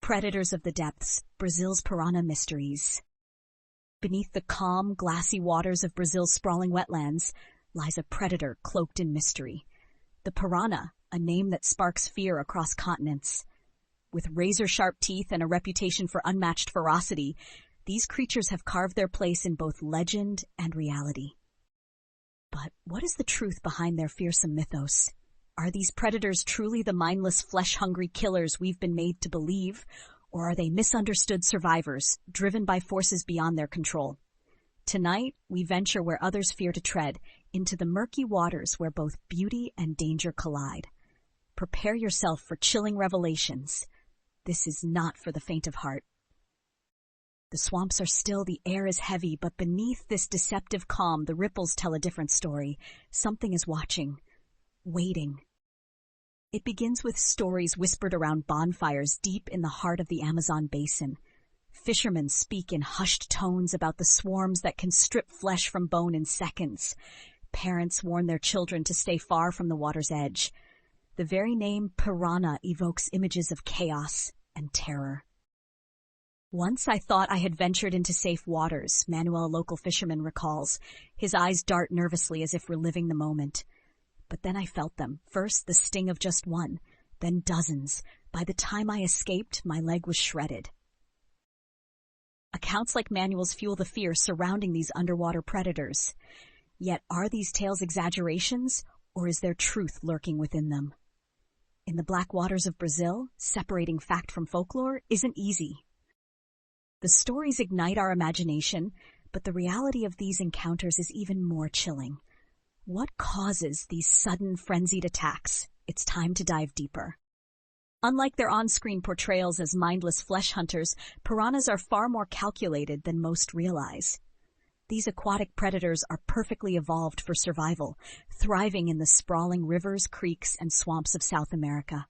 Predators of the depths, Brazil's piranha mysteries. Beneath the calm, glassy waters of Brazil's sprawling wetlands lies a predator cloaked in mystery. The piranha, a name that sparks fear across continents. With razor-sharp teeth and a reputation for unmatched ferocity, these creatures have carved their place in both legend and reality. But what is the truth behind their fearsome mythos? Are these predators truly the mindless, flesh-hungry killers we've been made to believe, or are they misunderstood survivors, driven by forces beyond their control? Tonight, we venture where others fear to tread, into the murky waters where both beauty and danger collide. Prepare yourself for chilling revelations. This is not for the faint of heart. The swamps are still, the air is heavy, but beneath this deceptive calm, the ripples tell a different story. Something is watching, waiting. It begins with stories whispered around bonfires deep in the heart of the Amazon basin. Fishermen speak in hushed tones about the swarms that can strip flesh from bone in seconds. Parents warn their children to stay far from the water's edge. The very name piranha evokes images of chaos and terror. Once I thought I had ventured into safe waters, Manuel, a local fisherman, recalls. His eyes dart nervously as if reliving the moment. But then I felt them. First, the sting of just one, then dozens. By the time I escaped, my leg was shredded. Accounts like Manuel's fuel the fear surrounding these underwater predators. Yet are these tales exaggerations, or is there truth lurking within them? In the black waters of Brazil, separating fact from folklore isn't easy. The stories ignite our imagination, but the reality of these encounters is even more chilling. What causes these sudden, frenzied attacks? It's time to dive deeper. Unlike their on-screen portrayals as mindless flesh hunters, piranhas are far more calculated than most realize. These aquatic predators are perfectly evolved for survival, thriving in the sprawling rivers, creeks, and swamps of South America.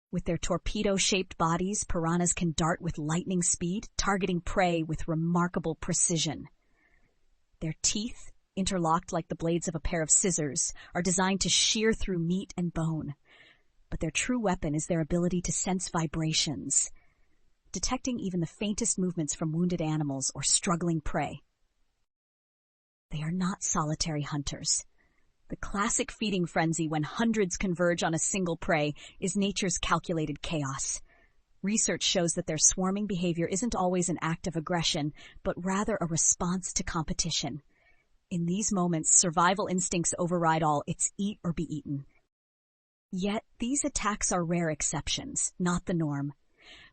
With their torpedo-shaped bodies, piranhas can dart with lightning speed, targeting prey with remarkable precision. Their teeth, interlocked like the blades of a pair of scissors, are designed to shear through meat and bone. But their true weapon is their ability to sense vibrations, detecting even the faintest movements from wounded animals or struggling prey. They are not solitary hunters. The classic feeding frenzy when hundreds converge on a single prey is nature's calculated chaos. Research shows that their swarming behavior isn't always an act of aggression, but rather a response to competition. In these moments, survival instincts override all. It's eat or be eaten. Yet, these attacks are rare exceptions, not the norm.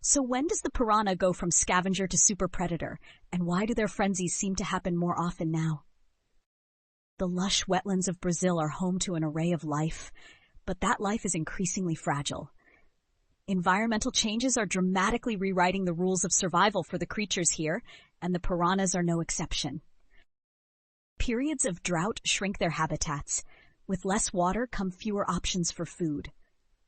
So when does the piranha go from scavenger to super predator, and why do their frenzies seem to happen more often now? The lush wetlands of Brazil are home to an array of life, but that life is increasingly fragile. Environmental changes are dramatically rewriting the rules of survival for the creatures here, and the piranhas are no exception. Periods of drought shrink their habitats. With less water come fewer options for food.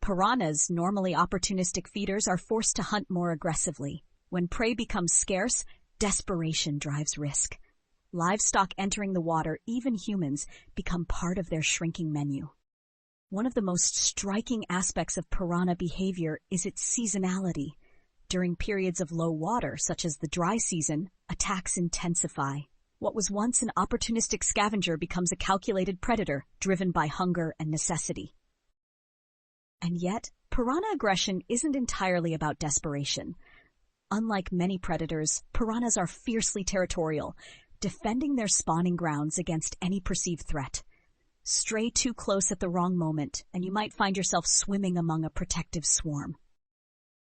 Piranhas, normally opportunistic feeders, are forced to hunt more aggressively. When prey becomes scarce, desperation drives risk. Livestock entering the water, even humans, become part of their shrinking menu. One of the most striking aspects of piranha behavior is its seasonality. During periods of low water, such as the dry season, attacks intensify. What was once an opportunistic scavenger becomes a calculated predator, driven by hunger and necessity. And yet, piranha aggression isn't entirely about desperation. Unlike many predators, piranhas are fiercely territorial, defending their spawning grounds against any perceived threat. Stray too close at the wrong moment, and you might find yourself swimming among a protective swarm.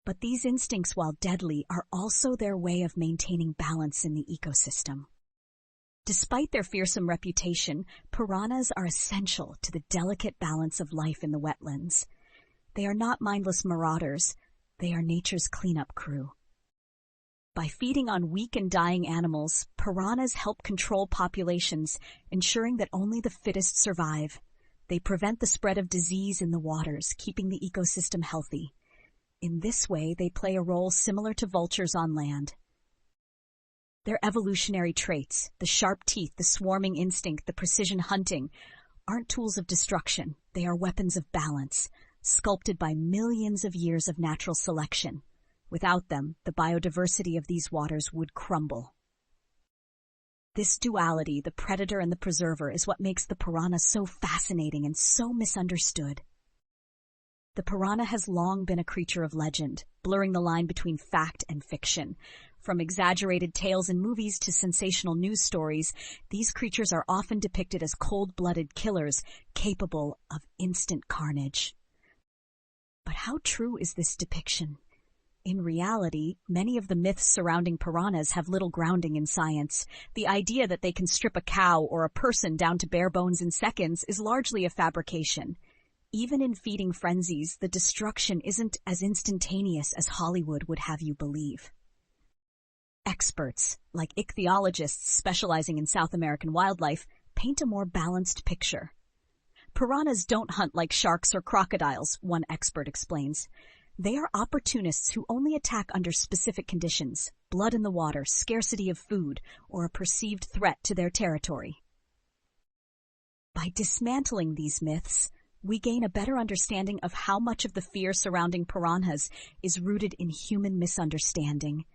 But these instincts, while deadly, are also their way of maintaining balance in the ecosystem. Despite their fearsome reputation, piranhas are essential to the delicate balance of life in the wetlands. They are not mindless marauders, they are nature's cleanup crew. By feeding on weak and dying animals, piranhas help control populations, ensuring that only the fittest survive. They prevent the spread of disease in the waters, keeping the ecosystem healthy. In this way, they play a role similar to vultures on land. Their evolutionary traits, the sharp teeth, the swarming instinct, the precision hunting, aren't tools of destruction. They are weapons of balance, sculpted by millions of years of natural selection. Without them, the biodiversity of these waters would crumble. This duality, the predator and the preserver, is what makes the piranha so fascinating and so misunderstood. The piranha has long been a creature of legend, blurring the line between fact and fiction. From exaggerated tales in movies to sensational news stories, these creatures are often depicted as cold-blooded killers capable of instant carnage. But how true is this depiction? In reality, many of the myths surrounding piranhas have little grounding in science. The idea that they can strip a cow or a person down to bare bones in seconds is largely a fabrication. Even in feeding frenzies, the destruction isn't as instantaneous as Hollywood would have you believe. Experts, like ichthyologists specializing in South American wildlife, paint a more balanced picture. Piranhas don't hunt like sharks or crocodiles, one expert explains. They are opportunists who only attack under specific conditions: blood in the water, scarcity of food, or a perceived threat to their territory. By dismantling these myths, we gain a better understanding of how much of the fear surrounding piranhas is rooted in human misunderstanding,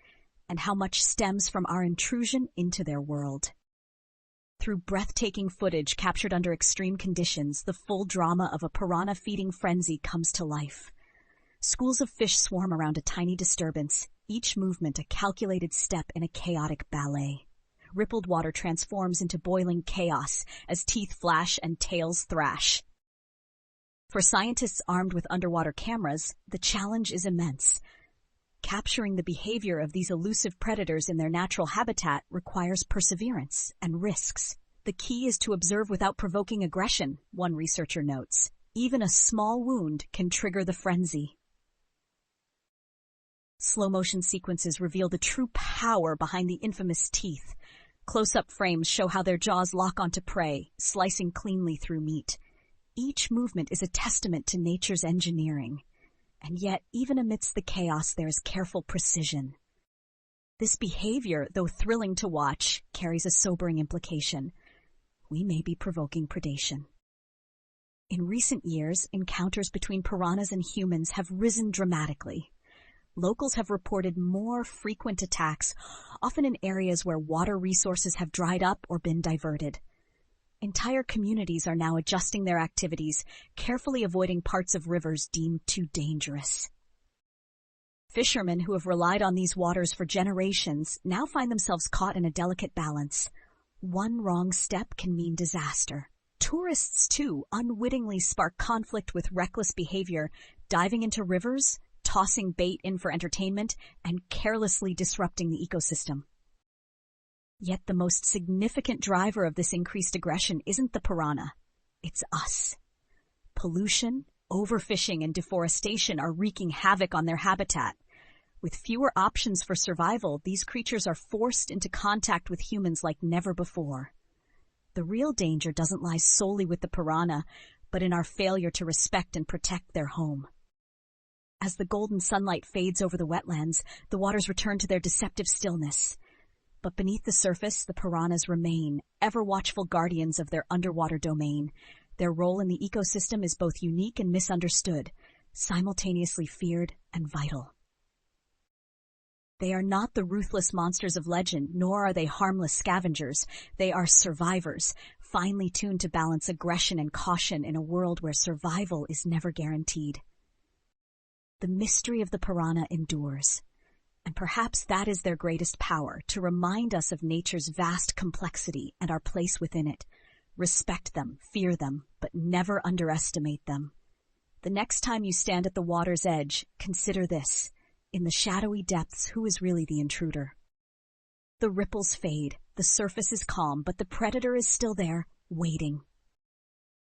and how much stems from our intrusion into their world. Through breathtaking footage captured under extreme conditions, the full drama of a piranha feeding frenzy comes to life. Schools of fish swarm around a tiny disturbance, each movement a calculated step in a chaotic ballet. Rippled water transforms into boiling chaos as teeth flash and tails thrash. For scientists armed with underwater cameras, the challenge is immense. Capturing the behavior of these elusive predators in their natural habitat requires perseverance and risks. The key is to observe without provoking aggression, one researcher notes. Even a small wound can trigger the frenzy. Slow-motion sequences reveal the true power behind the infamous teeth. Close-up frames show how their jaws lock onto prey, slicing cleanly through meat. Each movement is a testament to nature's engineering. And yet, even amidst the chaos, there is careful precision. This behavior, though thrilling to watch, carries a sobering implication. We may be provoking predation. In recent years, encounters between piranhas and humans have risen dramatically. Locals have reported more frequent attacks, often in areas where water resources have dried up or been diverted. Entire communities are now adjusting their activities, carefully avoiding parts of rivers deemed too dangerous. Fishermen who have relied on these waters for generations now find themselves caught in a delicate balance. One wrong step can mean disaster. Tourists, too, unwittingly spark conflict with reckless behavior, diving into rivers, tossing bait in for entertainment, and carelessly disrupting the ecosystem. Yet the most significant driver of this increased aggression isn't the piranha. It's us. Pollution, overfishing, and deforestation are wreaking havoc on their habitat. With fewer options for survival, these creatures are forced into contact with humans like never before. The real danger doesn't lie solely with the piranha, but in our failure to respect and protect their home. As the golden sunlight fades over the wetlands, the waters return to their deceptive stillness. But beneath the surface, the piranhas remain, ever watchful guardians of their underwater domain. Their role in the ecosystem is both unique and misunderstood, simultaneously feared and vital. They are not the ruthless monsters of legend, nor are they harmless scavengers. They are survivors, finely tuned to balance aggression and caution in a world where survival is never guaranteed. The mystery of the piranha endures. And perhaps that is their greatest power, to remind us of nature's vast complexity and our place within it. Respect them, fear them, but never underestimate them. The next time you stand at the water's edge, consider this. In the shadowy depths, who is really the intruder? The ripples fade, the surface is calm, but the predator is still there, waiting.